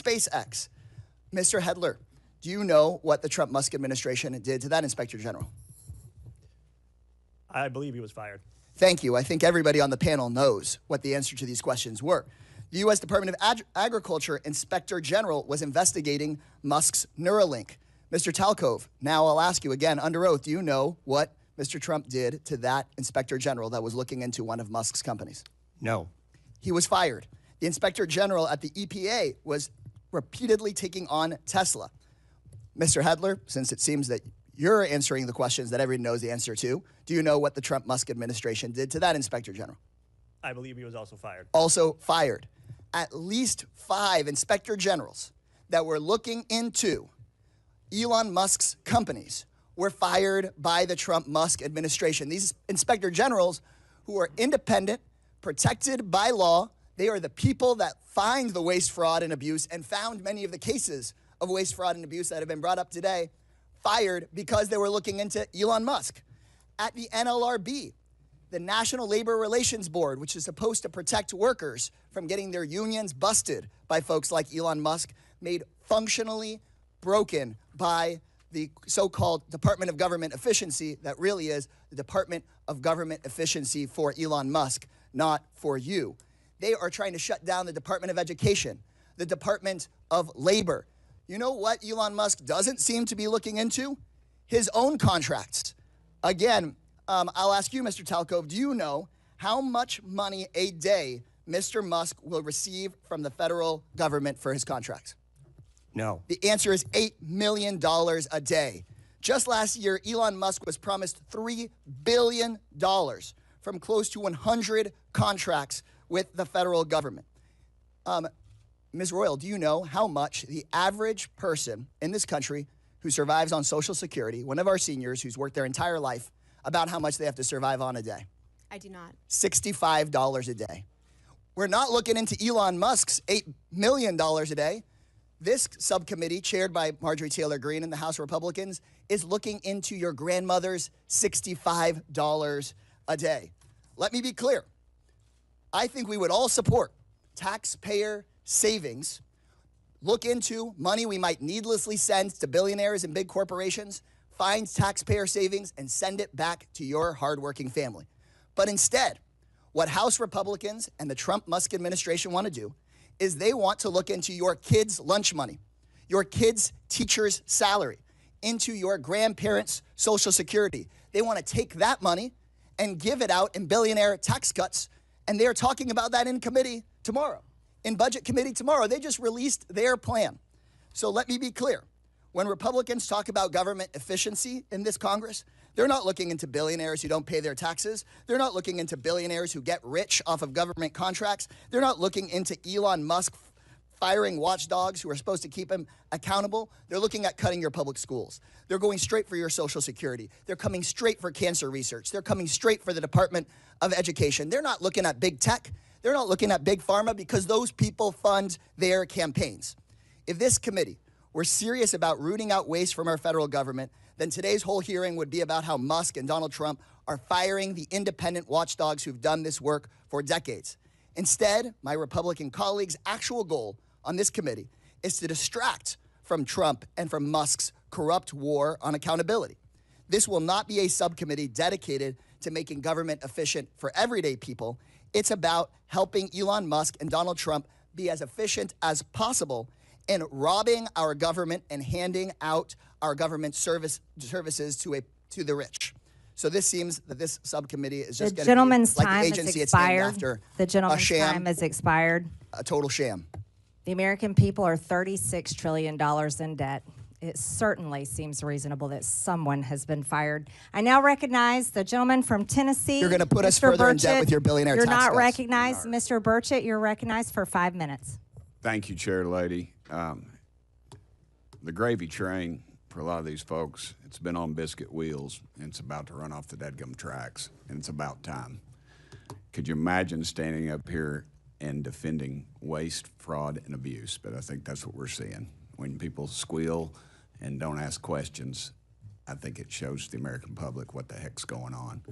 SpaceX. Mr. Hedler, do you know what the Trump-Musk administration did to that Inspector General? I believe he was fired. Thank you. I think everybody on the panel knows what the answer to these questions were. The U.S. Department of Agriculture Inspector General was investigating Musk's Neuralink. Mr. Talcove, now I'll ask you again under oath, do you know what Mr. Trump did to that Inspector General that was looking into one of Musk's companies? No. He was fired. The Inspector General at the EPA was repeatedly taking on Tesla. Mr. Hedler, since it seems that you're answering the questions that everyone knows the answer to, do you know what the Trump-Musk administration did to that Inspector General? I believe he was also fired. Also fired. At least 5 Inspector Generals that were looking into Elon Musk's companies were fired by the Trump-Musk administration. These Inspector Generals, who are independent, protected by law, they are the people that find the waste, fraud, and abuse and found many of the cases of waste, fraud, and abuse that have been brought up today, fired because they were looking into Elon Musk. At the NLRB, the National Labor Relations Board, which is supposed to protect workers from getting their unions busted by folks like Elon Musk, made functionally broken by the so-called Department of Government Efficiency that really is the Department of Government Efficiency for Elon Musk, not for you. They are trying to shut down the Department of Education, the Department of Labor. You know what Elon Musk doesn't seem to be looking into? His own contracts. Again, I'll ask you, Mr. Talcove, do you know how much money a day Mr. Musk will receive from the federal government for his contracts? No. The answer is $8 million a day. Just last year, Elon Musk was promised $3 billion from close to 100 contracts with the federal government. Ms. Royal, do you know how much the average person in this country who survives on Social Security, one of our seniors who's worked their entire life, about how much they have to survive on a day? I do not. $65 a day. We're not looking into Elon Musk's $8 million a day. This subcommittee, chaired by Marjorie Taylor Greene and the House Republicans, is looking into your grandmother's $65 a day. Let me be clear. I think we would all support taxpayer savings, look into money we might needlessly send to billionaires and big corporations, find taxpayer savings, and send it back to your hardworking family. But instead, what House Republicans and the Trump-Musk administration want to do is they want to look into your kids' lunch money, your kids' teacher's salary, into your grandparents' Social Security. They want to take that money and give it out in billionaire tax cuts, and they're talking about that in committee tomorrow, in Budget Committee tomorrow. They just released their plan. So let me be clear. When Republicans talk about government efficiency in this Congress, they're not looking into billionaires who don't pay their taxes. They're not looking into billionaires who get rich off of government contracts. They're not looking into Elon Musk firing watchdogs who are supposed to keep him accountable. They're looking at cutting your public schools. They're going straight for your Social Security. They're coming straight for cancer research. They're coming straight for the Department of Education. They're not looking at big tech. They're not looking at big pharma because those people fund their campaigns. If this committee were serious about rooting out waste from our federal government, then today's whole hearing would be about how Musk and Donald Trump are firing the independent watchdogs who've done this work for decades. Instead, my Republican colleagues' actual goal on this committee is to distract from Trump and from Musk's corrupt war on accountability. This will not be a subcommittee dedicated to making government efficient for everyday people. It's about helping Elon Musk and Donald Trump be as efficient as possible in robbing our government and handing out our government services to the rich. So this seems that this subcommittee is just going to be like the agency it's named after. The gentleman's a sham, time has expired. A total sham. The American people are $36 trillion in debt. It certainly seems reasonable that someone has been fired. I now recognize the gentleman from Tennessee. You're going to put us Mr. further in Burchett. debt with your billionaire You're tax not cuts. recognized. Mr. Burchett, you're recognized for 5 minutes. Thank you, Chair Lady. The gravy train for a lot of these folks, it's been on biscuit wheels, and it's about to run off the dadgum tracks, and it's about time. Could you imagine standing up here and defending waste, fraud, and abuse? But I think that's what we're seeing. When people squeal and don't ask questions, I think it shows the American public what the heck's going on.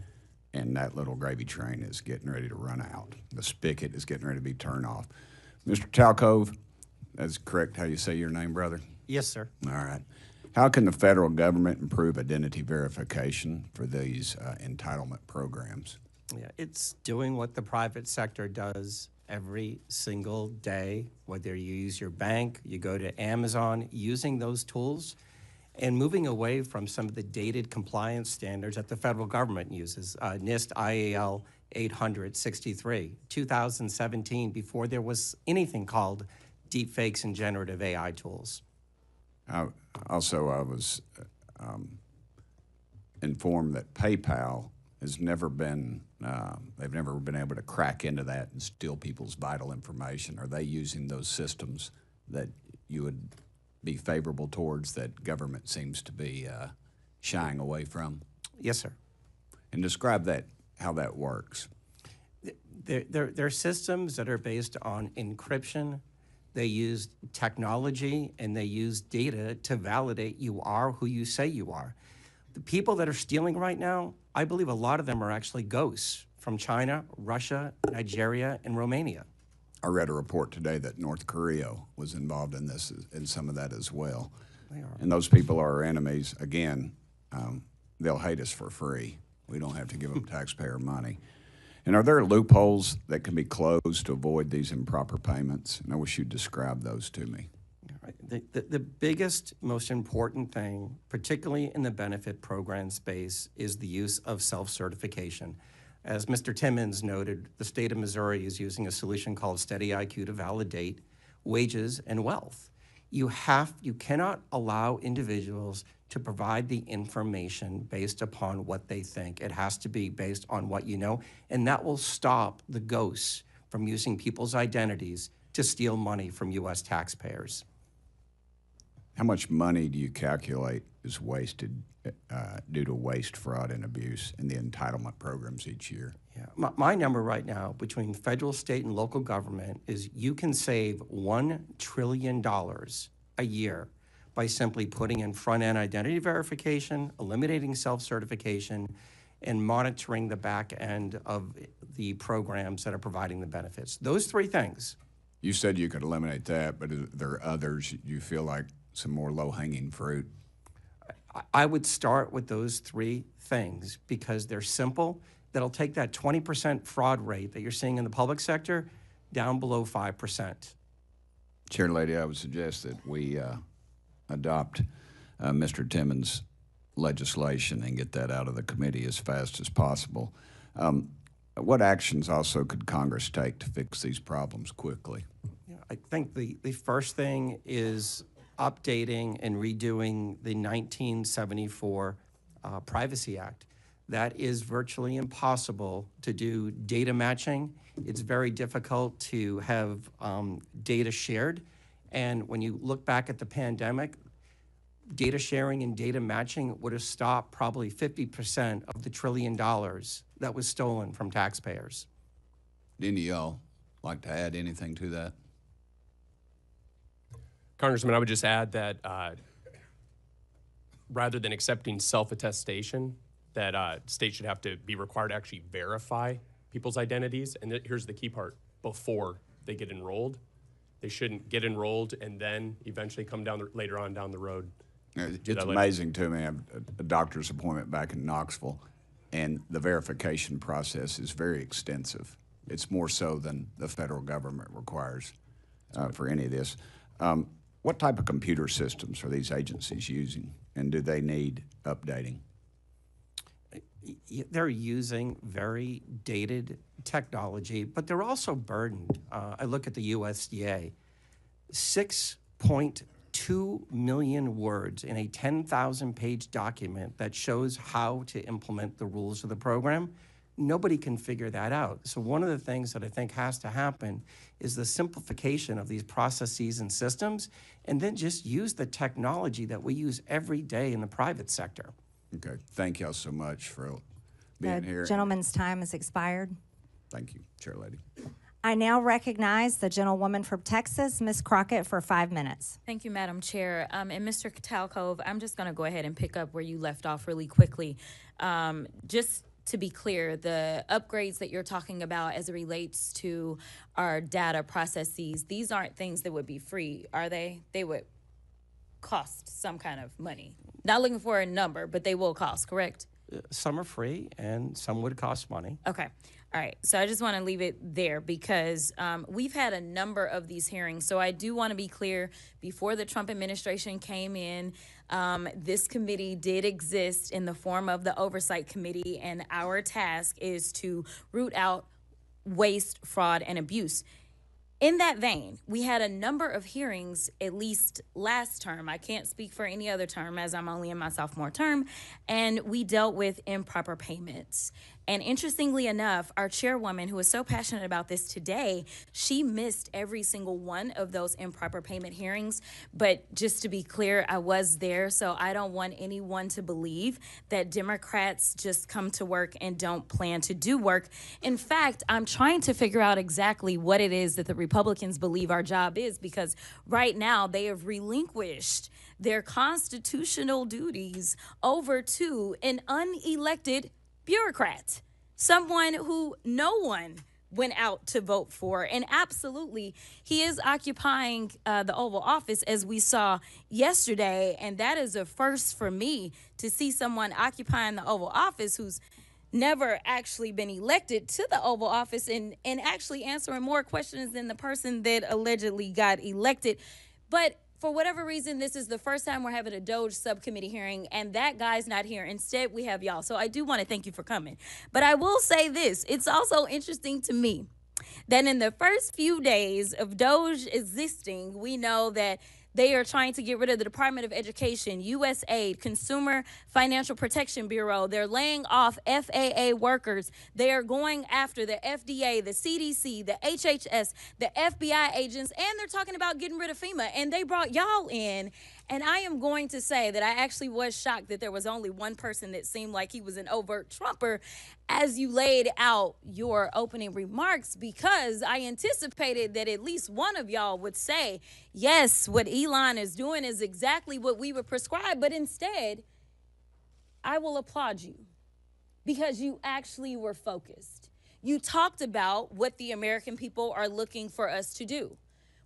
And that little gravy train is getting ready to run out. The spigot is getting ready to be turned off. Mr. Talcove, That's correct how you say your name, brother? Yes, sir. All right. How can the federal government improve identity verification for these entitlement programs? Yeah, it's doing what the private sector does every single day, whether you use your bank, you go to Amazon, using those tools and moving away from some of the dated compliance standards that the federal government uses. NIST IAL 863, 2017, before there was anything called deepfakes and generative AI tools. I was informed that PayPal has never been, they've never been able to crack into that and steal people's vital information. Are they using those systems that you would be favorable towards that government seems to be shying away from? Yes, sir. And describe that, how that works. They're systems that are based on encryption. They use technology and they use data to validate you are who you say you are. The people that are stealing right now, I believe a lot of them are actually ghosts from China, Russia, Nigeria, and Romania. I read a report today that North Korea was involved in this, in some of that as well. They are. And those people are our enemies. Again, they'll hate us for free. We don't have to give them taxpayer money. And are there loopholes that can be closed to avoid these improper payments? And I wish you'd describe those to me. The biggest, most important thing, particularly in the benefit program space, is the use of self-certification. As Mr. Timmons noted, the state of Missouri is using a solution called Steady IQ to validate wages and wealth. You cannot allow individuals to provide the information based upon what they think. It has to be based on what you know, and that will stop the ghosts from using people's identities to steal money from U.S. taxpayers. How much money do you calculate is wasted due to waste, fraud, and abuse in the entitlement programs each year? Yeah. My number right now between federal, state, and local government is you can save $1 trillion a year by simply putting in front-end identity verification, eliminating self-certification, and monitoring the back end of the programs that are providing the benefits. Those three things. You said you could eliminate that, but are there others you feel like some more low-hanging fruit? I would start with those three things because they're simple. That'll take that 20% fraud rate that you're seeing in the public sector down below 5%. Chair Lady, I would suggest that we adopt Mr. Timmons' legislation and get that out of the committee as fast as possible. What actions also could Congress take to fix these problems quickly? Yeah, I think the first thing is updating and redoing the 1974 Privacy Act. That is virtually impossible to do data matching. It's very difficult to have data shared. And when you look back at the pandemic, data sharing and data matching would have stopped probably 50% of the $1 trillion that was stolen from taxpayers. Any of y'all like to add anything to that? Congressman, I would just add that rather than accepting self-attestation, that states should have to be required to actually verify people's identities. And here's the key part: before they get enrolled, they shouldn't get enrolled and then eventually come down later on down the road. It's amazing to me. I have a doctor's appointment back in Knoxville, and the verification process is very extensive. It's more so than the federal government requires for any of this. What type of computer systems are these agencies using, and do they need updating? They're using very dated technology, but they're also burdened. I look at the USDA, 6.2 million words in a 10,000-page document that shows how to implement the rules of the program. Nobody can figure that out. So one of the things that I think has to happen is the simplification of these processes and systems, and then just use the technology that we use every day in the private sector. Okay, thank y'all so much for being here. The gentleman's time has expired. Thank you, Chair Lady. I now recognize the gentlewoman from Texas, Ms. Crockett, for 5 minutes. Thank you, Madam Chair. And Mr. Talcove, I'm just going to go ahead and pick up where you left off really quickly. Just to be clear, the upgrades that you're talking about as it relates to our data processes, these aren't things that would be free, are they? They would cost some kind of money. Not looking for a number, but they will cost, correct? Some are free and some would cost money. Okay. All right. So I just want to leave it there because we've had a number of these hearings. So I do want to be clear, before the Trump administration came in, this committee did exist in the form of the Oversight Committee, and our task is to root out waste, fraud, and abuse. In that vein, we had a number of hearings, at least last term. I can't speak for any other term as I'm only in my sophomore term, and we dealt with improper payments. And interestingly enough, our chairwoman, who is so passionate about this today, she missed every single one of those improper payment hearings. But just to be clear, I was there, so I don't want anyone to believe that Democrats just come to work and don't plan to do work. In fact, I'm trying to figure out exactly what it is that the Republicans believe our job is, because right now they have relinquished their constitutional duties over to an unelected bureaucrat, someone who no one went out to vote for. And absolutely, he is occupying the Oval Office, as we saw yesterday. And that is a first for me, to see someone occupying the Oval Office who's never actually been elected to the Oval Office and actually answering more questions than the person that allegedly got elected. But for whatever reason, this is the first time we're having a DOGE subcommittee hearing, and that guy's not here. Instead, we have y'all. So I do want to thank you for coming. But I will say this. It's also interesting to me that in the first few days of DOGE existing, we know that they are trying to get rid of the Department of Education, USAID, Consumer Financial Protection Bureau. They're laying off FAA workers. They are going after the FDA, the CDC, the HHS, the FBI agents, and they're talking about getting rid of FEMA. And they brought y'all in. And I am going to say that I actually was shocked that there was only one person that seemed like he was an overt Trumper as you laid out your opening remarks, because I anticipated that at least one of y'all would say, yes, what Elon is doing is exactly what we would prescribe. But instead, I will applaud you because you actually were focused. You talked about what the American people are looking for us to do.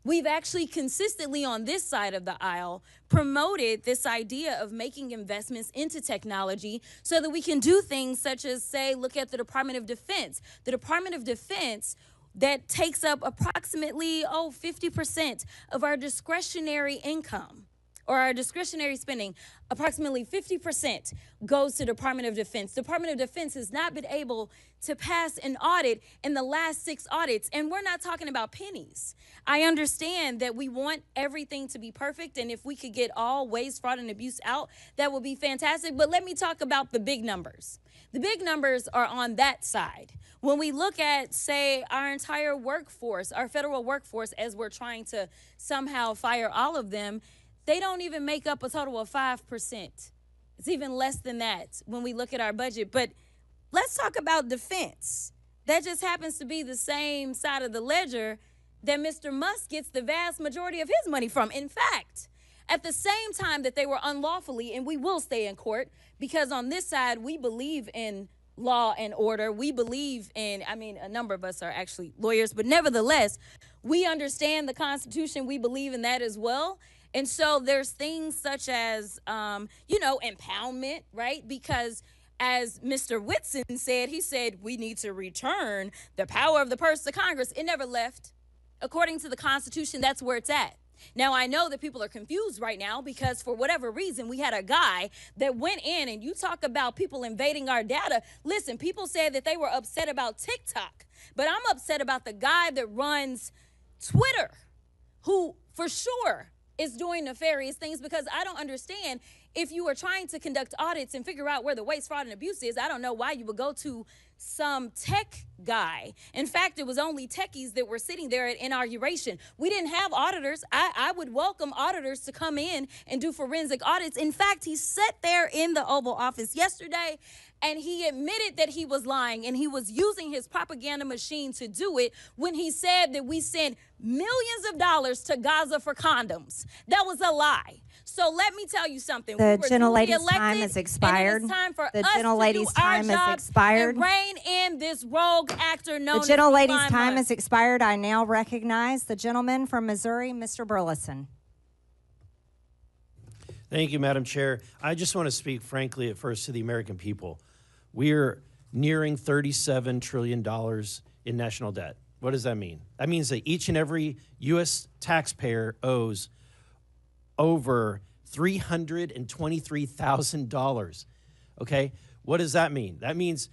We've actually consistently on this side of the aisle promoted this idea of making investments into technology so that we can do things such as, say, look at the Department of Defense. The Department of Defense that takes up approximately 50% of our discretionary income, or our discretionary spending. Approximately 50% goes to Department of Defense. Department of Defense has not been able to pass an audit in the last 6 audits, and we're not talking about pennies. I understand that we want everything to be perfect, and if we could get all waste, fraud, and abuse out, that would be fantastic. But let me talk about the big numbers. The big numbers are on that side. When we look at, say, our entire workforce, our federal workforce, as we're trying to somehow fire all of them, they don't even make up a total of 5%. It's even less than that when we look at our budget. But let's talk about defense. That just happens to be the same side of the ledger that Mr. Musk gets the vast majority of his money from. In fact, at the same time that they were unlawfully, and we will stay in court, because on this side, we believe in law and order. We believe in, a number of us are actually lawyers, but nevertheless, we understand the Constitution. We believe in that as well. And so there's things such as, impoundment, right? Because as Mr. Whitson said, he said, we need to return the power of the purse to Congress. It never left. According to the Constitution, that's where it's at. Now, I know that people are confused right now because for whatever reason, we had a guy that went in, and you talk about people invading our data. Listen, people said that they were upset about TikTok, but I'm upset about the guy that runs Twitter, who for sure is doing nefarious things, because I don't understand, if you are trying to conduct audits and figure out where the waste, fraud, and abuse is, I don't know why you would go to some tech guy. In fact, it was only techies that were sitting there at inauguration. We didn't have auditors. I would welcome auditors to come in and do forensic audits. In fact, he sat there in the Oval Office yesterday and he admitted that he was lying, and he was using his propaganda machine to do it when he said that we sent millions of dollars to Gaza for condoms. That was a lie. So let me tell you something. The we were gentlelady's duly elected, time has expired. And it is time for The us gentlelady's to do our time has job expired. and rein in this rogue actor known The as gentlelady's Elon time Musk. has expired. I now recognize the gentleman from Missouri, Mr. Burleson. Thank you, Madam Chair. I just want to speak frankly at first to the American people. We're nearing $37 trillion in national debt. What does that mean? That means that each and every U.S. taxpayer owes over $323,000. Okay? What does that mean? That means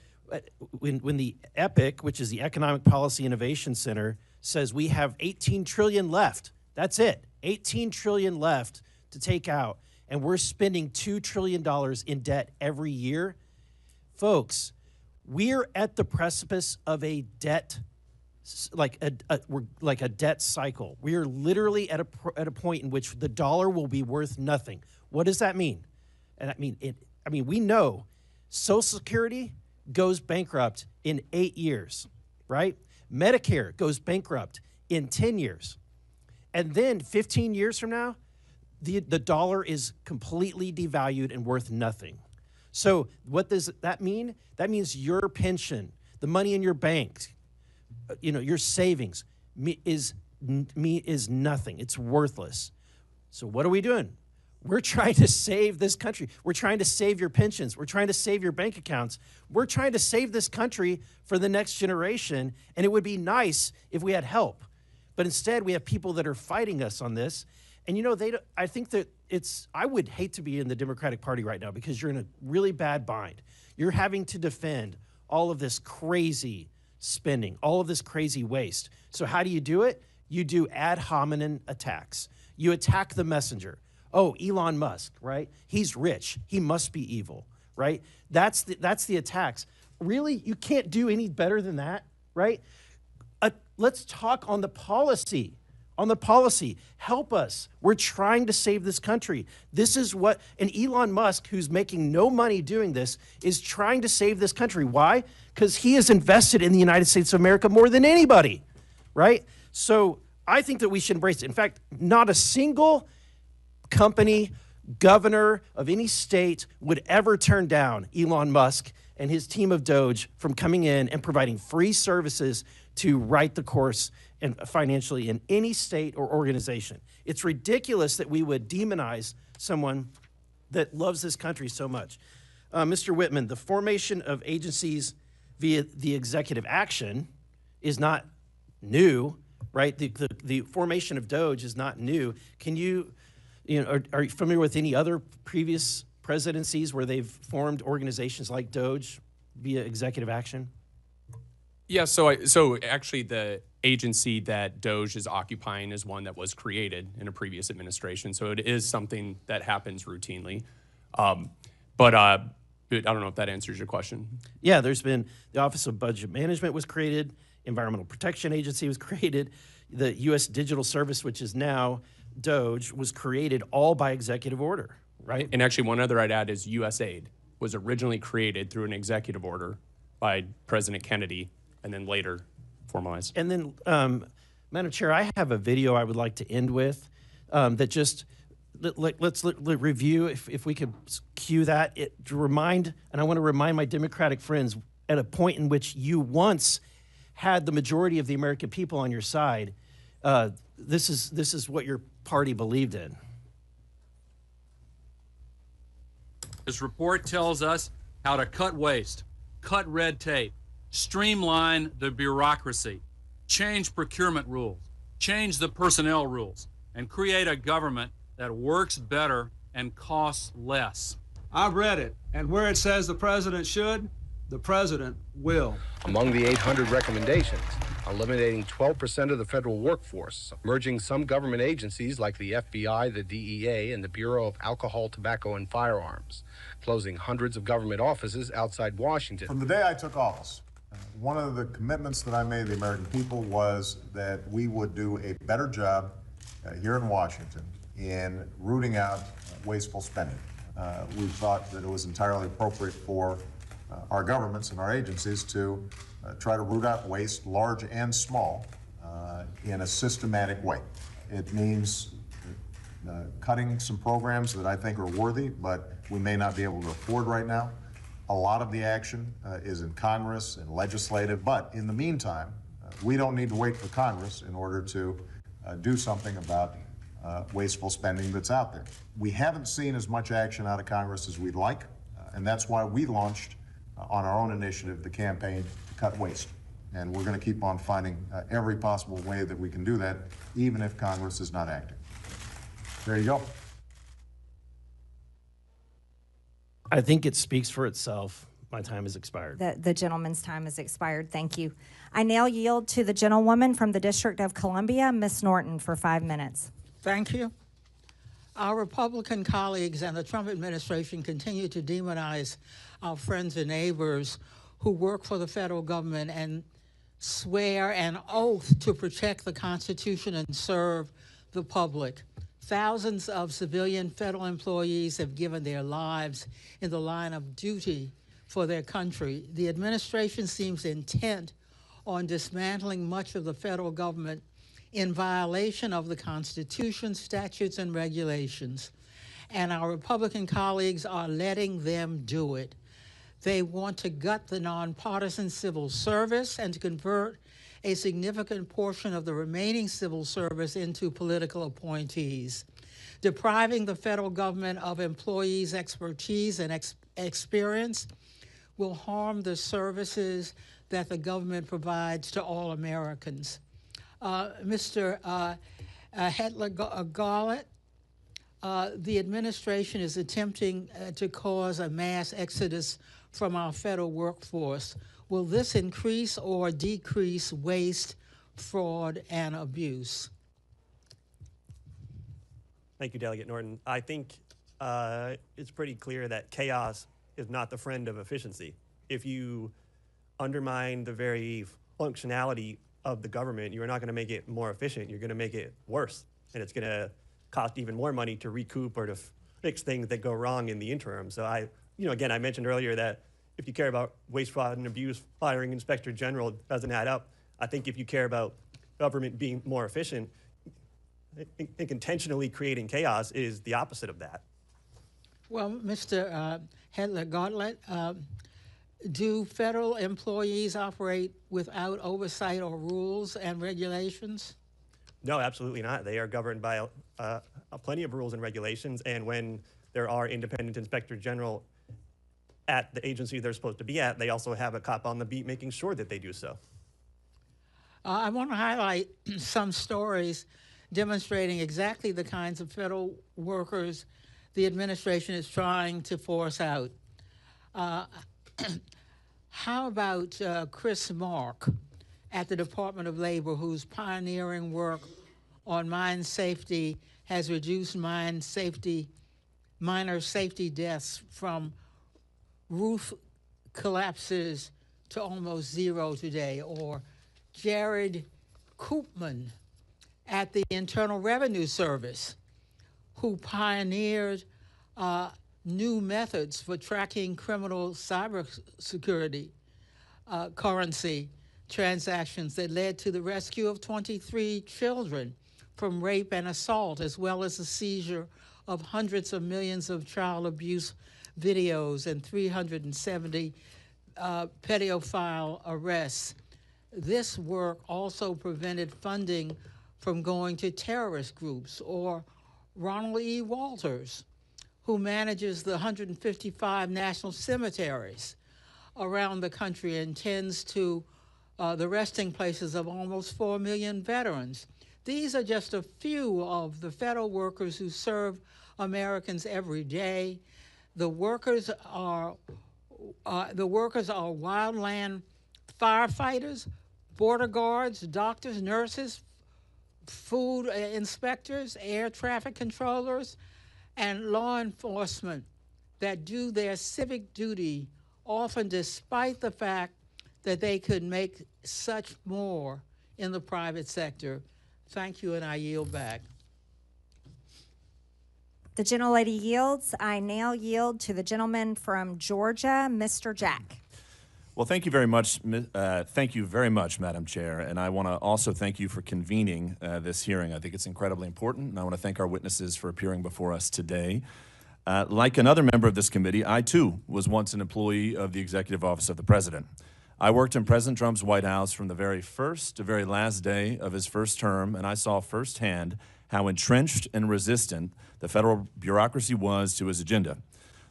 when the EPIC, which is the Economic Policy Innovation Center, says we have 18 trillion left. That's it. 18 trillion left to take out. And we're spending $2 trillion in debt every year. Folks, we're at the precipice of a debt, like a debt cycle. We are literally at a point in which the dollar will be worth nothing. What does that mean? And we know Social Security goes bankrupt in 8 years, right? Medicare goes bankrupt in 10 years. And then 15 years from now, the dollar is completely devalued and worth nothing. So what does that mean? That means your pension, the money in your bank, your savings is nothing. It's worthless. So what are we doing? We're trying to save this country. We're trying to save your pensions. We're trying to save your bank accounts. We're trying to save this country for the next generation. And it would be nice if we had help. But instead, we have people that are fighting us on this. And I think that I would hate to be in the Democratic Party right now because you're in a really bad bind. You're having to defend all of this crazy spending, all of this crazy waste. So how do you do it? You do ad hominem attacks. You attack the messenger. Oh, Elon Musk, right? He's rich. He must be evil, right? That's the attacks. Really? You can't do any better than that, right? Let's talk on the policy. Help us. We're trying to save this country. This is and Elon Musk, who's making no money doing this, is trying to save this country. Why? Because he has invested in the United States of America more than anybody, right? So I think that we should embrace it. In fact, not a single company, governor of any state would ever turn down Elon Musk and his team of DOGE from coming in and providing free services to right the course and financially in any state or organization. It's ridiculous that we would demonize someone that loves this country so much. Mr. Whitman, the formation of agencies via the executive action is not new, right? The formation of DOGE is not new. Can are you familiar with any other previous presidencies where they've formed organizations like DOGE via executive action? Yeah, so actually the agency that DOGE is occupying is one that was created in a previous administration. So it is something that happens routinely. But I don't know if that answers your question. Yeah, there's been the Office of Budget Management was created, Environmental Protection Agency was created, the U.S. Digital Service, which is now DOGE, was created all by executive order, right? And actually one other I'd add is USAID was originally created through an executive order by President Kennedy and then later formalized. And then, Madam Chair, I have a video I would like to end with that just, let's review, if we could cue that, to remind, and I want to remind my Democratic friends, at a point in which you once had the majority of the American people on your side, this is what your party believed in. This report tells us how to cut waste, cut red tape, streamline the bureaucracy, change procurement rules, change the personnel rules, and create a government that works better and costs less. I've read it, and where it says the president should, the president will. Among the 800 recommendations, eliminating 12% of the federal workforce, merging some government agencies like the FBI, the DEA, and the Bureau of Alcohol, Tobacco, and Firearms, closing hundreds of government offices outside Washington. From the day I took office, one of the commitments that I made to the American people was that we would do a better job here in Washington in rooting out wasteful spending. We thought that it was entirely appropriate for our governments and our agencies to try to root out waste, large and small, in a systematic way. It means cutting some programs that I think are worthy, but we may not be able to afford right now. A lot of the action is in Congress and legislative, but in the meantime, we don't need to wait for Congress in order to do something about wasteful spending that's out there. We haven't seen as much action out of Congress as we'd like, and that's why we launched on our own initiative the campaign to cut waste. And we're going to keep on finding every possible way that we can do that, even if Congress is not acting. There you go. I think it speaks for itself. My time has expired. The gentleman's time has expired. Thank you. I now yield to the gentlewoman from the District of Columbia, Ms. Norton, for 5 minutes. Thank you. Our Republican colleagues and the Trump administration continue to demonize our friends and neighbors who work for the federal government and swear an oath to protect the Constitution and serve the public. Thousands of civilian federal employees have given their lives in the line of duty for their country. The administration seems intent on dismantling much of the federal government in violation of the Constitution, statutes, and regulations. And our Republican colleagues are letting them do it. They want to gut the nonpartisan civil service and to convert a significant portion of the remaining civil service into political appointees. Depriving the federal government of employees' expertise and experience will harm the services that the government provides to all Americans. Mr. Hetler-Garlett, the administration is attempting to cause a mass exodus from our federal workforce. Will this increase or decrease waste, fraud, and abuse? Thank you, Delegate Norton. I think it's pretty clear that chaos is not the friend of efficiency. If you undermine the very functionality of the government, you're not going to make it more efficient. You're going to make it worse, and it's going to cost even more money to recoup or to fix things that go wrong in the interim. So again, I mentioned earlier that if you care about waste, fraud, and abuse, firing Inspector General doesn't add up. I think if you care about government being more efficient, I think intentionally creating chaos is the opposite of that. Well, Mr. Hetler-Garlett, do federal employees operate without oversight or rules and regulations? No, absolutely not. They are governed by plenty of rules and regulations, and when there are independent Inspector General at the agency they're supposed to be at, they also have a cop on the beat making sure that they do so. I want to highlight some stories demonstrating exactly the kinds of federal workers the administration is trying to force out. How about Chris Mark at the Department of Labor, whose pioneering work on mine safety has reduced minor safety deaths from roof collapses to almost zero today? Or Jared Koopman at the Internal Revenue Service, who pioneered new methods for tracking criminal cybersecurity currency transactions that led to the rescue of 23 children from rape and assault, as well as the seizure of hundreds of millions of child abuse videos and 370 pedophile arrests. This work also prevented funding from going to terrorist groups. Or Ronald E. Walters, who manages the 155 national cemeteries around the country and tends to the resting places of almost 4 million veterans. These are just a few of the federal workers who serve Americans every day. The workers are wildland firefighters, border guards, doctors, nurses, food inspectors, air traffic controllers, and law enforcement that do their civic duty, often despite the fact that they could make such more in the private sector. Thank you, and I yield back. The gentlelady yields. I now yield to the gentleman from Georgia, Mr. Jack. Well, thank you very much. Thank you very much, Madam Chair. And I want to also thank you for convening this hearing. I think it's incredibly important, and I want to thank our witnesses for appearing before us today. Like another member of this committee, I too was once an employee of the Executive Office of the President. I worked in President Trump's White House from the very first to very last day of his first term, and I saw firsthand how entrenched and resistant the federal bureaucracy was to his agenda.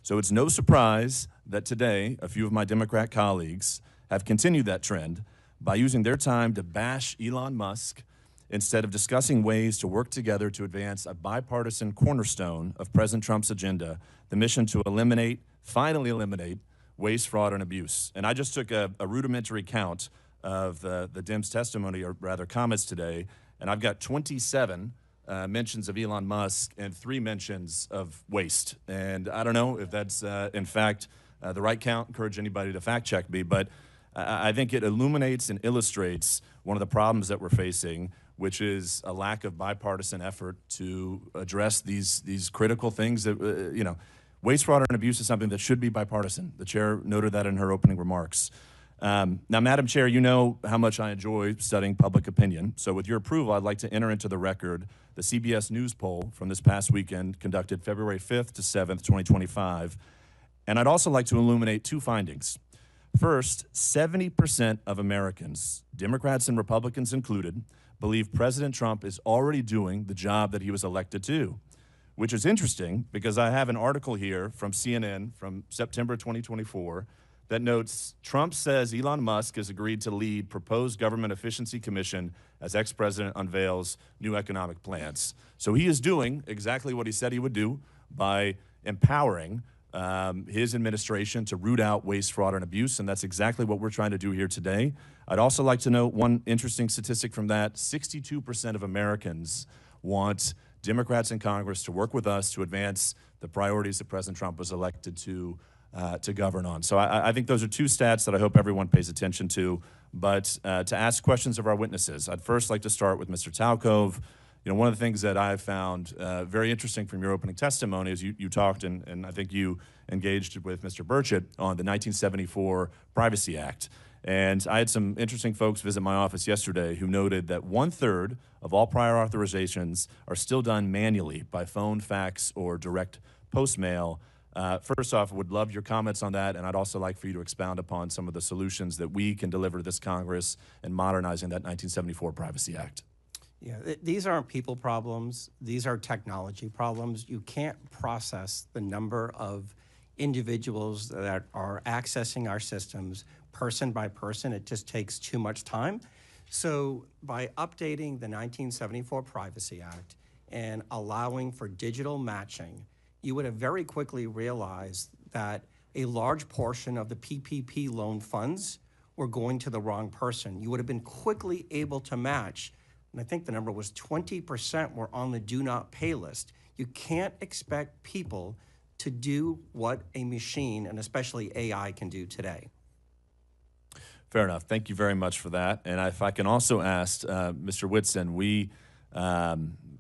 So it's no surprise that today a few of my Democrat colleagues have continued that trend by using their time to bash Elon Musk instead of discussing ways to work together to advance a bipartisan cornerstone of President Trump's agenda, the mission to finally eliminate waste, fraud, and abuse. And I just took a rudimentary count of the Dems' testimony, or rather comments today, and I've got 27 mentions of Elon Musk and 3 mentions of waste. And I don't know if that's, in fact, the right count. Encourage anybody to fact check me, but I think it illuminates and illustrates one of the problems that we're facing, which is a lack of bipartisan effort to address these critical things that, waste, fraud, and abuse is something that should be bipartisan. The chair noted that in her opening remarks. Now, Madam Chair, you know how much I enjoy studying public opinion. So with your approval, I'd like to enter into the record the CBS News poll from this past weekend, conducted February 5th to 7th, 2025. And I'd also like to illuminate 2 findings. First, 70% of Americans, Democrats and Republicans included, believe President Trump is already doing the job that he was elected to, which is interesting because I have an article here from CNN from September 2024 that notes Trump says Elon Musk has agreed to lead proposed government efficiency commission as ex-president unveils new economic plans. So he is doing exactly what he said he would do by empowering his administration to root out waste, fraud, and abuse, and that's exactly what we're trying to do here today. I'd also like to note one interesting statistic from that. 62% of Americans want Democrats in Congress to work with us to advance the priorities that President Trump was elected to govern on. So I think those are 2 stats that I hope everyone pays attention to. But to ask questions of our witnesses, I'd first like to start with Mr. Talcove. One of the things that I've found very interesting from your opening testimony is you talked, and I think you engaged with Mr. Burchett on the 1974 Privacy Act. And I had some interesting folks visit my office yesterday who noted that 1/3 of all prior authorizations are still done manually by phone, fax, or direct post mail. First off, would love your comments on that, and I'd also like for you to expound upon some of the solutions that we can deliver to this Congress in modernizing that 1974 Privacy Act. Yeah, these aren't people problems. These are technology problems. You can't process the number of individuals that are accessing our systems person by person. It just takes too much time. So by updating the 1974 Privacy Act and allowing for digital matching, you would have very quickly realized that a large portion of the PPP loan funds were going to the wrong person. You would have been quickly able to match, and I think the number was 20% were on the do not pay list. You can't expect people to do what a machine, and especially AI, can do today. Fair enough. Thank you very much for that. And if I can also ask Mr. Whitson,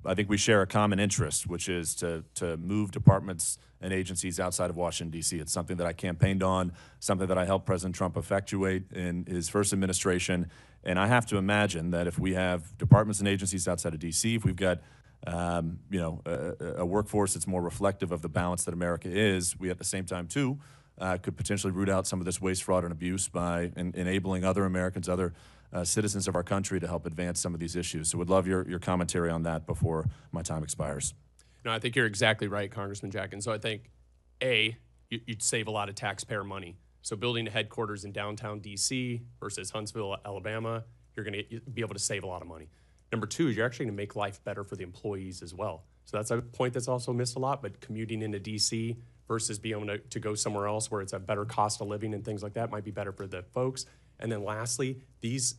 I think we share a common interest, which is to move departments and agencies outside of Washington, D.C. It's something that I campaigned on, something that I helped President Trump effectuate in his first administration. And I have to imagine that if we have departments and agencies outside of D.C., if we've got a workforce that's more reflective of the balance that America is, we at the same time, too, could potentially root out some of this waste, fraud, and abuse by enabling other Americans, other citizens of our country to help advance some of these issues. So would love your commentary on that before my time expires. No, I think you're exactly right, Congressman Jack. And so I think, you'd save a lot of taxpayer money. So building a headquarters in downtown D.C. versus Huntsville, Alabama, you're going to be able to save a lot of money. Number 2 is you're actually going to make life better for the employees as well. So that's a point that's also missed a lot, but commuting into D.C. versus being able to go somewhere else where it's a better cost of living and things like that might be better for the folks. And then lastly, these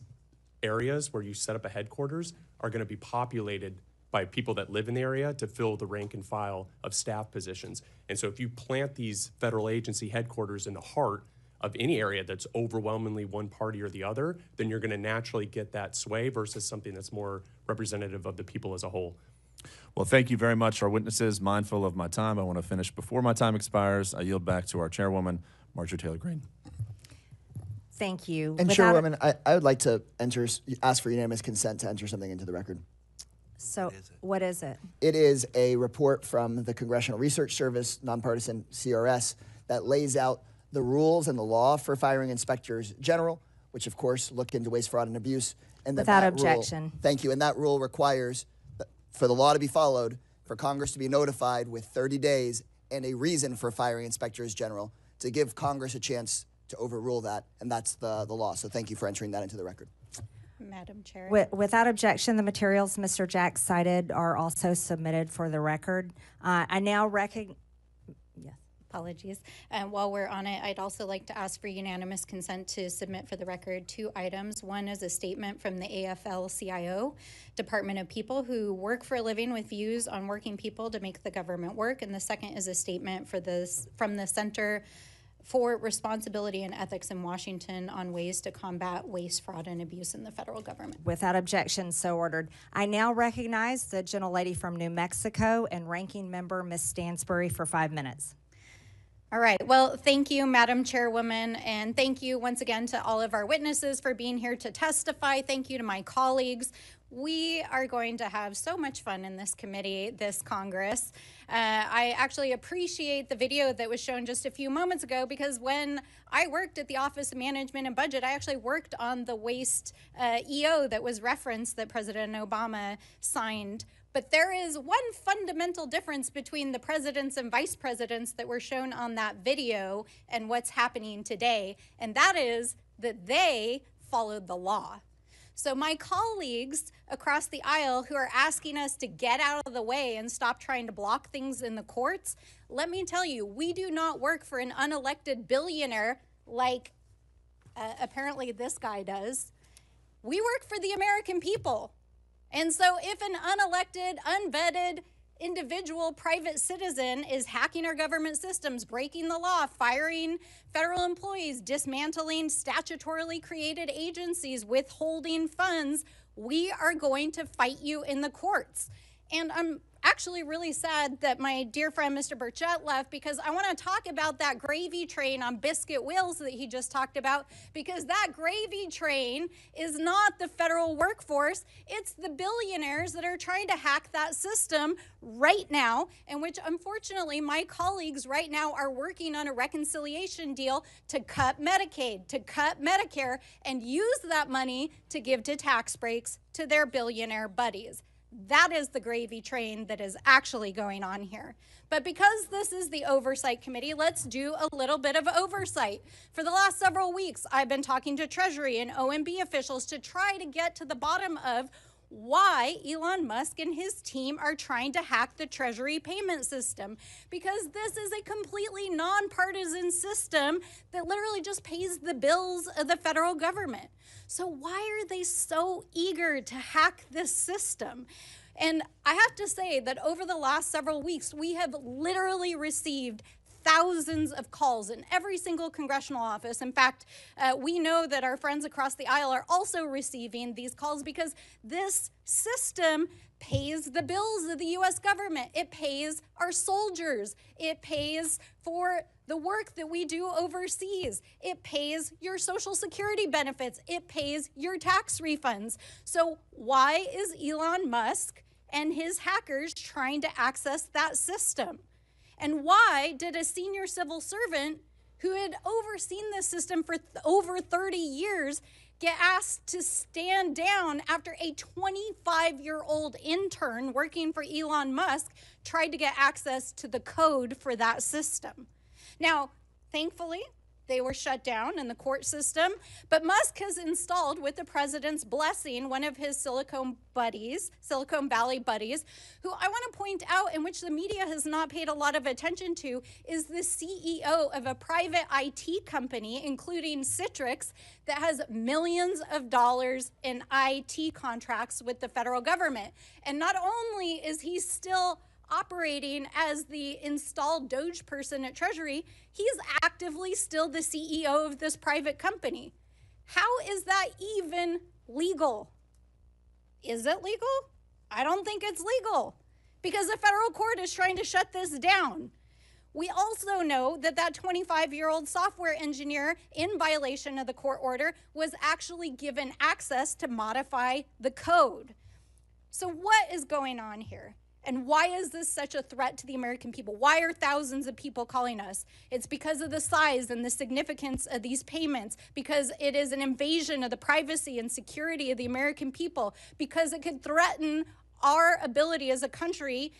areas where you set up a headquarters are going to be populated by people that live in the area to fill the rank and file of staff positions. And so if you plant these federal agency headquarters in the heart of any area that's overwhelmingly one party or the other, then you're going to naturally get that sway versus something that's more representative of the people as a whole. Well, thank you very much, our witnesses. Mindful of my time, I want to finish before my time expires. I yield back to our chairwoman, Marjorie Taylor Greene. Thank you. And Chairwoman, I would like to ask for unanimous consent to enter something into the record. So what is it? It is a report from the Congressional Research Service, nonpartisan CRS, that lays out the rules and the law for firing inspectors general, which of course look into waste, fraud, and abuse. And Without that objection. Rule, thank you. And that rule requires for the law to be followed, for Congress to be notified with 30 days and a reason for firing inspectors general to give Congress a chance to overrule that. And that's the law. So thank you for entering that into the record. Madam Chair. Without objection, the materials Mr. Jack cited are also submitted for the record. I now recognize. Yes. Apologies. While we're on it, I'd also like to ask for unanimous consent to submit for the record 2 items. One is a statement from the AFL-CIO, Department of People who work for a living with views on working people to make the government work. And the second is a statement from the Center for Responsibility and Ethics in Washington on ways to combat waste, fraud, and abuse in the federal government. Without objection, so ordered. I now recognize the gentlelady from New Mexico and ranking member Ms. Stansbury for 5 minutes. All right. Well, thank you, Madam Chairwoman, and thank you once again to all of our witnesses for being here to testify. Thank you to my colleagues. We are going to have so much fun in this committee, this Congress. I actually appreciate the video that was shown just a few moments ago because when I worked at the Office of Management and Budget, I actually worked on the waste EO that was referenced that President Obama signed. But there is one fundamental difference between the presidents and vice presidents that were shown on that video and what's happening today, and that is that they followed the law. So my colleagues across the aisle who are asking us to get out of the way and stop trying to block things in the courts, let me tell you, we do not work for an unelected billionaire like apparently this guy does. We work for the American people. And so if an unelected, unvetted individual private citizen is hacking our government systems, breaking the law, firing federal employees, dismantling statutorily created agencies, withholding funds, we are going to fight you in the courts. And I'm actually really sad that my dear friend Mr. Burchett left because I want to talk about that gravy train on biscuit wheels that he just talked about, because that gravy train is not the federal workforce. It's the billionaires that are trying to hack that system right now, and which unfortunately my colleagues right now are working on a reconciliation deal to cut Medicaid, to cut Medicare, and use that money to give to tax breaks to their billionaire buddies. That is the gravy train that is actually going on here. But because this is the Oversight Committee, let's do a little bit of oversight. For the last several weeks, I've been talking to Treasury and OMB officials to try to get to the bottom of why Elon Musk and his team are trying to hack the Treasury payment system, because this is a completely nonpartisan system that literally just pays the bills of the federal government. So why are they so eager to hack this system? And I have to say that over the last several weeks, we have literally received thousands of calls in every single congressional office. In fact, we know that our friends across the aisle are also receiving these calls because this system pays the bills of the U.S. government. It pays our soldiers. It pays for the work that we do overseas. It pays your Social Security benefits. It pays your tax refunds. So why is Elon Musk and his hackers trying to access that system? And why did a senior civil servant who had overseen this system for over 30 years get asked to stand down after a 25-year-old intern working for Elon Musk tried to get access to the code for that system? Now, thankfully, they were shut down in the court system, but Musk has installed, with the president's blessing, one of his Silicon Valley buddies, who I want to point out, in which the media has not paid a lot of attention to, is the CEO of a private IT company, including Citrix, that has millions of dollars in IT contracts with the federal government. And not only is he still operating as the installed DOGE person at Treasury, he's actively still the CEO of this private company. How is that even legal? Is it legal? I don't think it's legal because the federal court is trying to shut this down. We also know that that 25-year-old software engineer, in violation of the court order, was actually given access to modify the code. So what is going on here? And why is this such a threat to the American people? Why are thousands of people calling us? It's because of the size and the significance of these payments, because it is an invasion of the privacy and security of the American people, because it could threaten our ability as a country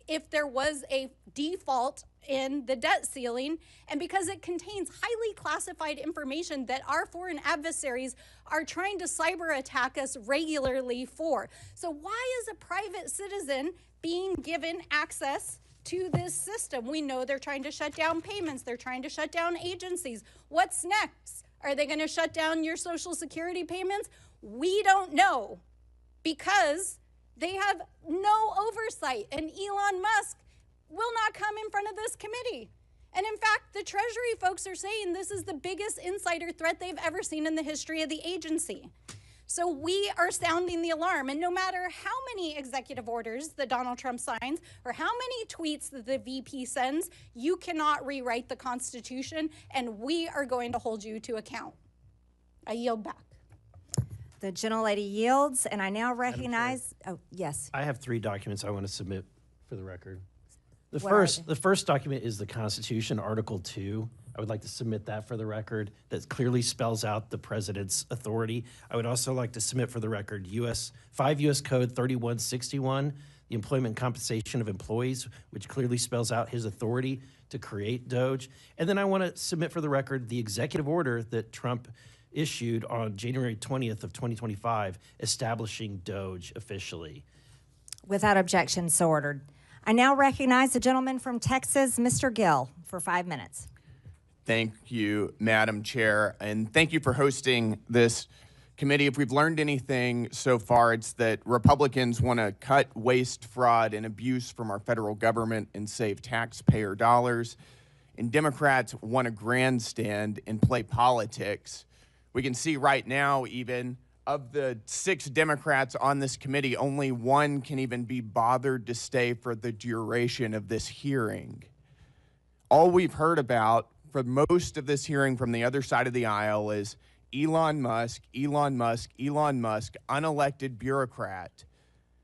if there was a default in the debt ceiling, and because it contains highly classified information that our foreign adversaries are trying to cyber attack us regularly for. So why is a private citizen being given access to this system? We know they're trying to shut down payments. They're trying to shut down agencies. What's next? Are they going to shut down your Social Security payments? We don't know, because they have no oversight, and Elon Musk will not come in front of this committee. And in fact, the Treasury folks are saying this is the biggest insider threat they've ever seen in the history of the agency. So we are sounding the alarm, and no matter how many executive orders that Donald Trump signs or how many tweets that the VP sends, you cannot rewrite the Constitution, and we are going to hold you to account. I yield back. The gentlelady yields, and I now recognize, oh, yes. I have 3 documents I want to submit for the record. The What first document is the Constitution, Article 2. I would like to submit that for the record. That clearly spells out the president's authority. I would also like to submit for the record 5 U.S. Code 3161, the employment compensation of employees, which clearly spells out his authority to create DOGE. And then I want to submit for the record the executive order that Trump issued on January 20th of 2025, establishing DOGE officially. Without objection, so ordered. I now recognize the gentleman from Texas, Mr. Gill, for 5 minutes. Thank you, Madam Chair, and thank you for hosting this committee. If we've learned anything so far, it's that Republicans want to cut waste, fraud, and abuse from our federal government and save taxpayer dollars, and Democrats want to grandstand and play politics. We can see right now, even of the 6 Democrats on this committee, only 1 can even be bothered to stay for the duration of this hearing. All we've heard about for most of this hearing from the other side of the aisle is Elon Musk, Elon Musk, Elon Musk, unelected bureaucrat.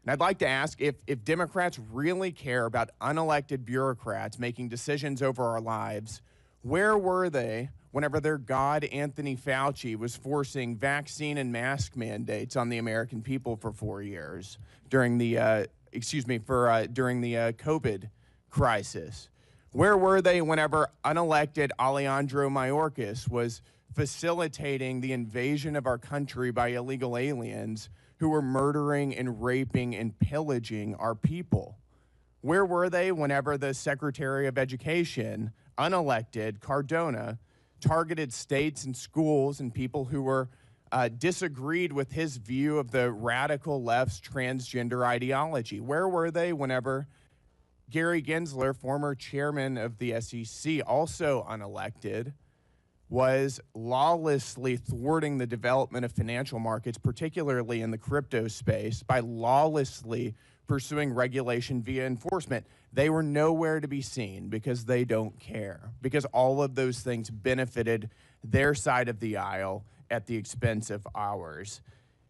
And I'd like to ask if Democrats really care about unelected bureaucrats making decisions over our lives, where were they whenever their god, Anthony Fauci, was forcing vaccine and mask mandates on the American people for 4 years during the, during the COVID crisis? Where were they whenever unelected Alejandro Mayorkas was facilitating the invasion of our country by illegal aliens who were murdering and raping and pillaging our people? Where were they whenever the Secretary of Education, unelected Cardona, targeted states and schools and people who were disagreed with his view of the radical left's transgender ideology? Where were they whenever Gary Gensler, former chairman of the SEC, also unelected, was lawlessly thwarting the development of financial markets, particularly in the crypto space, by lawlessly pursuing regulation via enforcement? They were nowhere to be seen because they don't care, because all of those things benefited their side of the aisle at the expense of ours.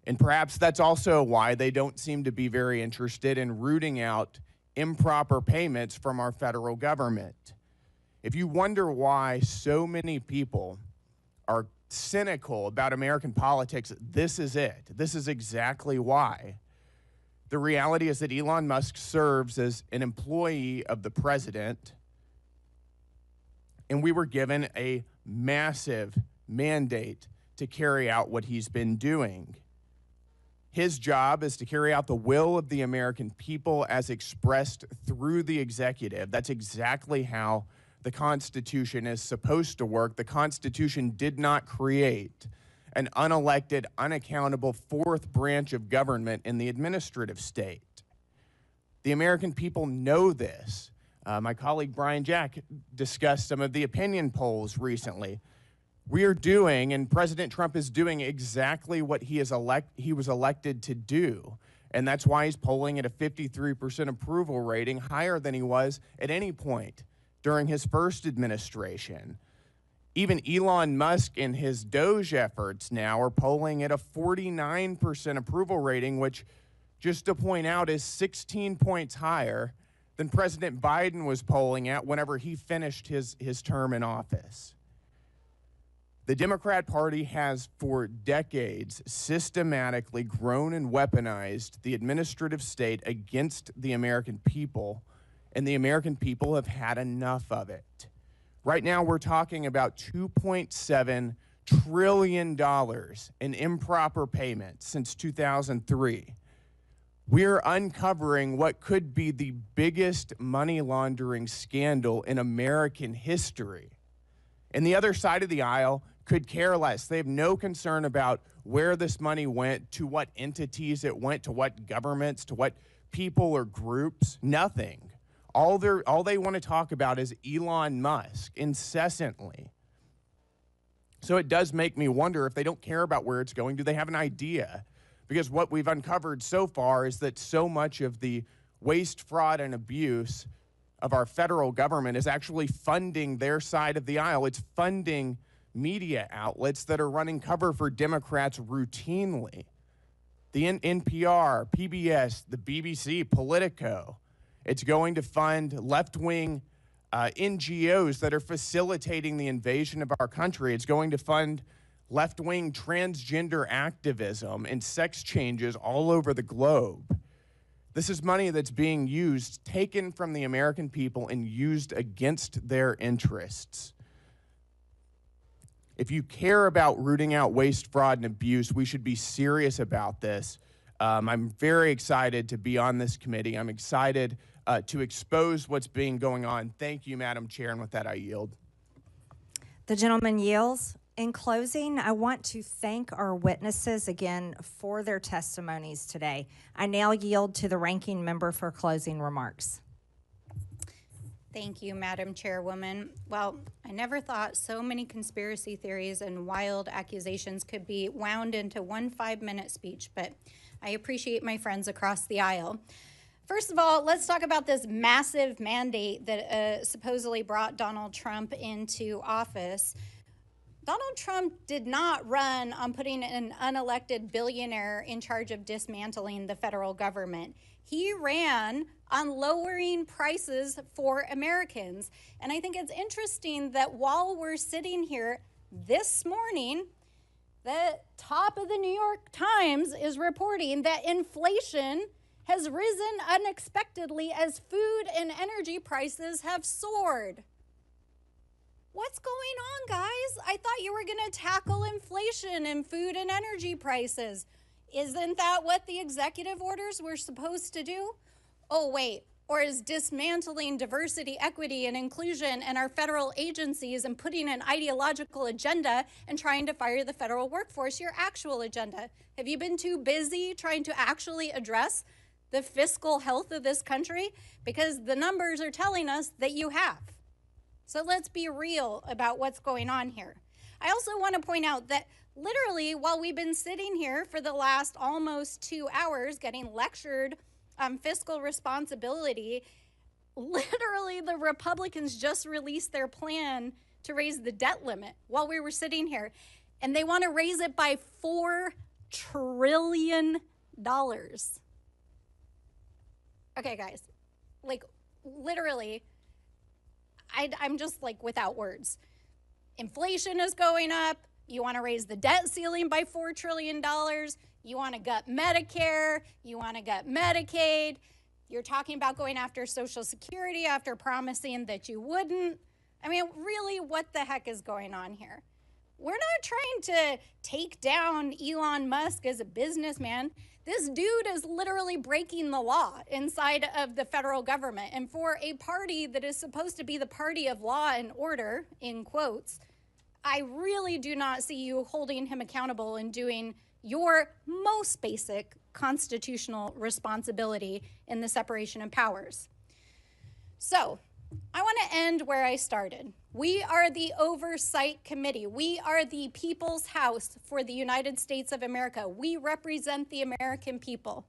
And perhaps that's also why they don't seem to be very interested in rooting out improper payments from our federal government. If you wonder why so many people are cynical about American politics, this is it. This is exactly why. The reality is that Elon Musk serves as an employee of the president, and we were given a massive mandate to carry out what he's been doing. His job is to carry out the will of the American people as expressed through the executive. That's exactly how the Constitution is supposed to work. The Constitution did not create an unelected, unaccountable 4th branch of government in the administrative state. The American people know this. My colleague Brian Jack discussed some of the opinion polls recently. We are doing, and President Trump is doing, exactly what he was elected to do. And that's why he's polling at a 53% approval rating, higher than he was at any point during his first administration. Even Elon Musk and his DOGE efforts now are polling at a 49% approval rating, which, just to point out, is 16 points higher than President Biden was polling at whenever he finished his term in office. The Democrat Party has for decades systematically grown and weaponized the administrative state against the American people, and the American people have had enough of it. Right now, we're talking about $2.7 trillion in improper payments since 2003. We're uncovering what could be the biggest money laundering scandal in American history. And the other side of the aisle could care less. They have no concern about where this money went, to what entities it went, to what governments, to what people or groups, nothing. All they want to talk about is Elon Musk incessantly. So it does make me wonder, if they don't care about where it's going, do they have an idea? Because what we've uncovered so far is that so much of the waste, fraud, and abuse of our federal government is actually funding their side of the aisle. It's funding media outlets that are running cover for Democrats routinely. The NPR, PBS, the BBC, Politico. It's going to fund left-wing NGOs that are facilitating the invasion of our country. It's going to fund left-wing transgender activism and sex changes all over the globe. This is money that's being used, taken from the American people and used against their interests. If you care about rooting out waste, fraud, and abuse, we should be serious about this. I'm very excited to be on this committee. I'm excited to expose what's being going on. Thank you, Madam Chair, and with that, I yield. The gentleman yields. In closing, I want to thank our witnesses again for their testimonies today. I now yield to the ranking member for closing remarks. Thank you, Madam Chairwoman. Well, I never thought so many conspiracy theories and wild accusations could be wound into one 5-minute speech, but I appreciate my friends across the aisle. First of all, let's talk about this massive mandate that supposedly brought Donald Trump into office. Donald Trump did not run on putting an unelected billionaire in charge of dismantling the federal government. He ran on lowering prices for Americans. And I think it's interesting that while we're sitting here this morning, the top of the New York Times is reporting that inflation has risen unexpectedly as food and energy prices have soared. What's going on, guys? I thought you were going to tackle inflation and food and energy prices. Isn't that what the executive orders were supposed to do? Oh, wait. Or is dismantling diversity, equity, and inclusion in our federal agencies and putting an ideological agenda and trying to fire the federal workforce your actual agenda? Have you been too busy trying to actually address the fiscal health of this country? Because the numbers are telling us that you have. So let's be real about what's going on here. I also want to point out that literally while we've been sitting here for the last almost 2 hours getting lectured on fiscal responsibility, literally the Republicans just released their plan to raise the debt limit while we were sitting here. And they want to raise it by $4 trillion. Okay, guys, like literally, I'm just like without words. Inflation is going up. You want to raise the debt ceiling by $4 trillion. You want to gut Medicare. You want to gut Medicaid. You're talking about going after Social Security after promising that you wouldn't. I mean, really, what the heck is going on here? We're not trying to take down Elon Musk as a businessman. This dude is literally breaking the law inside of the federal government. And for a party that is supposed to be the party of law and order, in quotes, I really do not see you holding him accountable and doing your most basic constitutional responsibility in the separation of powers. So I want to end where I started. We are the Oversight Committee. We are the people's house for the United States of America. We represent the American people.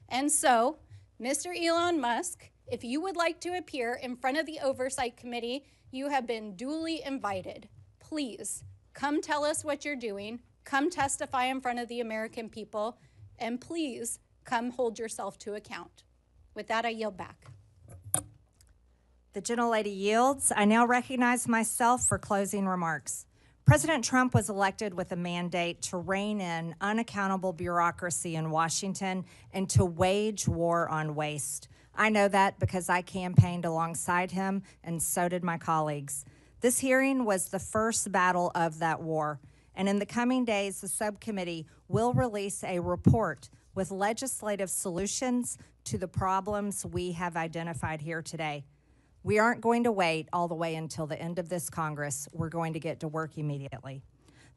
And so, Mr. Elon Musk If you would like to appear in front of the Oversight Committee, you have been duly invited. Please come tell us what you're doing, come testify in front of the American people, and please come hold yourself to account. With that, I yield back. The gentlelady yields. I now recognize myself for closing remarks. President Trump was elected with a mandate to rein in unaccountable bureaucracy in Washington and to wage war on waste. I know that because I campaigned alongside him, and so did my colleagues. This hearing was the first battle of that war, and in the coming days, the subcommittee will release a report with legislative solutions to the problems we have identified here today. We aren't going to wait all the way until the end of this Congress. We're going to get to work immediately.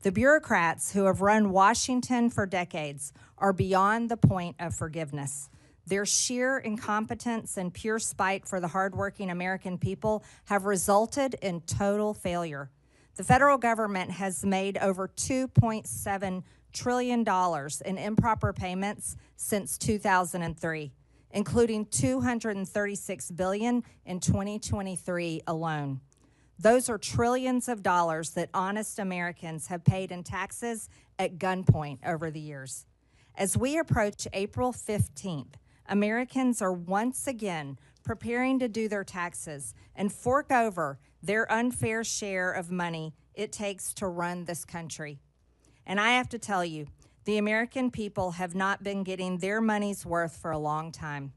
The bureaucrats who have run Washington for decades are beyond the point of forgiveness. Their sheer incompetence and pure spite for the hardworking American people have resulted in total failure. The federal government has made over $2.7 trillion in improper payments since 2003. Including $236 billion in 2023 alone. Those are trillions of dollars that honest Americans have paid in taxes at gunpoint over the years. As we approach April 15th, Americans are once again preparing to do their taxes and fork over their unfair share of money it takes to run this country. And I have to tell you, the American people have not been getting their money's worth for a long time.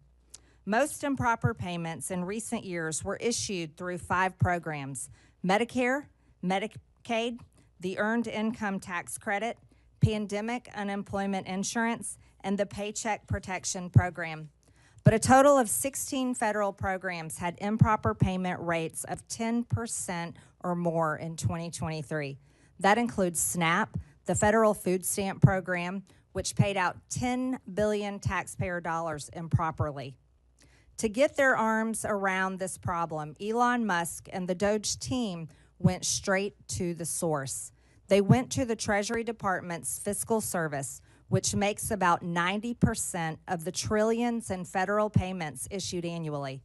Most improper payments in recent years were issued through 5 programs: Medicare, Medicaid, the Earned Income Tax Credit, Pandemic Unemployment Insurance, and the Paycheck Protection Program. But a total of 16 federal programs had improper payment rates of 10% or more in 2023. That includes SNAP, the federal food stamp program, which paid out $10 billion taxpayer dollars improperly. To get their arms around this problem, Elon Musk and the DOGE team went straight to the source. They went to the Treasury Department's Fiscal Service, which makes about 90% of the trillions in federal payments issued annually.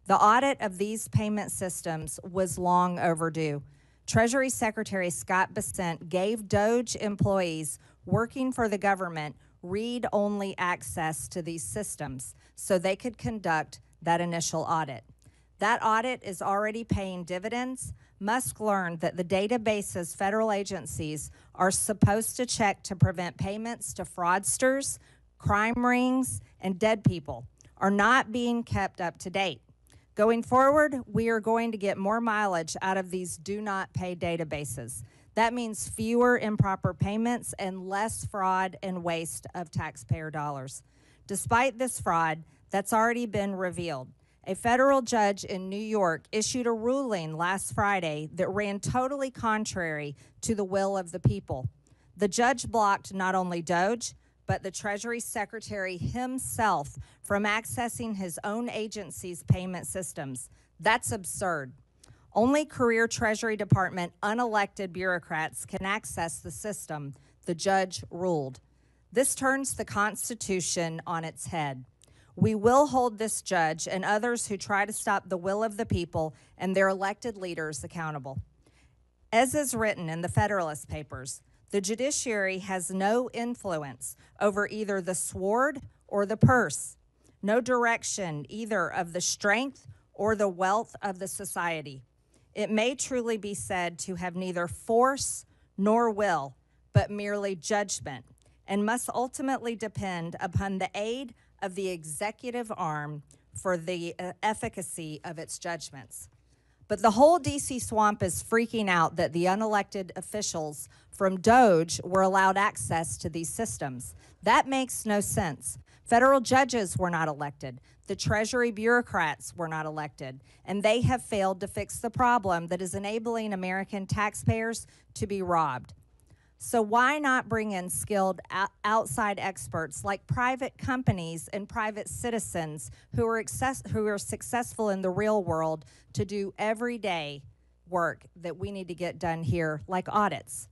The audit of these payment systems was long overdue. Treasury Secretary Scott Bessent gave DOGE employees working for the government read-only access to these systems so they could conduct that initial audit. That audit is already paying dividends. Musk learned that the databases federal agencies are supposed to check to prevent payments to fraudsters, crime rings, and dead people are not being kept up to date. Going forward, we are going to get more mileage out of these do not pay databases. That means fewer improper payments and less fraud and waste of taxpayer dollars. Despite this fraud that's already been revealed, a federal judge in New York issued a ruling last Friday that ran totally contrary to the will of the people. The judge blocked not only DOGE, but the Treasury Secretary himself from accessing his own agency's payment systems. That's absurd. Only career Treasury Department unelected bureaucrats can access the system, the judge ruled. This turns the Constitution on its head. We will hold this judge and others who try to stop the will of the people and their elected leaders accountable. As is written in the Federalist Papers, the judiciary has no influence over either the sword or the purse, no direction either of the strength or the wealth of the society. It may truly be said to have neither force nor will, but merely judgment, and must ultimately depend upon the aid of the executive arm for the efficacy of its judgments. But the whole DC swamp is freaking out that the unelected officials from DOGE were allowed access to these systems. That makes no sense. Federal judges were not elected. The Treasury bureaucrats were not elected, and they have failed to fix the problem that is enabling American taxpayers to be robbed. So why not bring in skilled outside experts like private companies and private citizens who are successful in the real world to do everyday work that we need to get done here, like audits?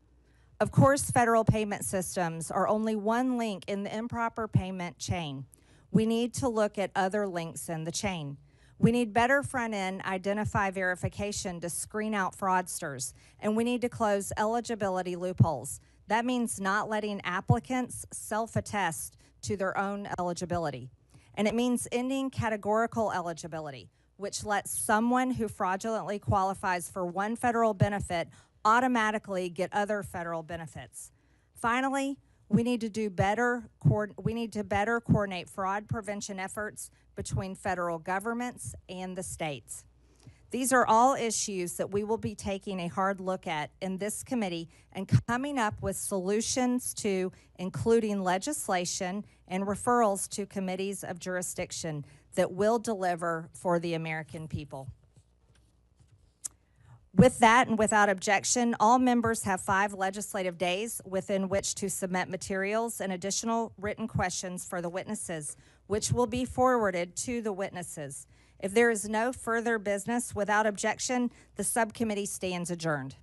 Of course, federal payment systems are only one link in the improper payment chain. We need to look at other links in the chain. We need better front-end identify verification to screen out fraudsters, and we need to close eligibility loopholes. That means not letting applicants self-attest to their own eligibility. And it means ending categorical eligibility, which lets someone who fraudulently qualifies for one federal benefit automatically get other federal benefits. Finally, we need to better coordinate fraud prevention efforts between federal governments and the states. These are all issues that we will be taking a hard look at in this committee and coming up with solutions to, including legislation and referrals to committees of jurisdiction that will deliver for the American people. With that and without objection, all members have 5 legislative days within which to submit materials and additional written questions for the witnesses, which will be forwarded to the witnesses. If there is no further business without objection, the subcommittee stands adjourned.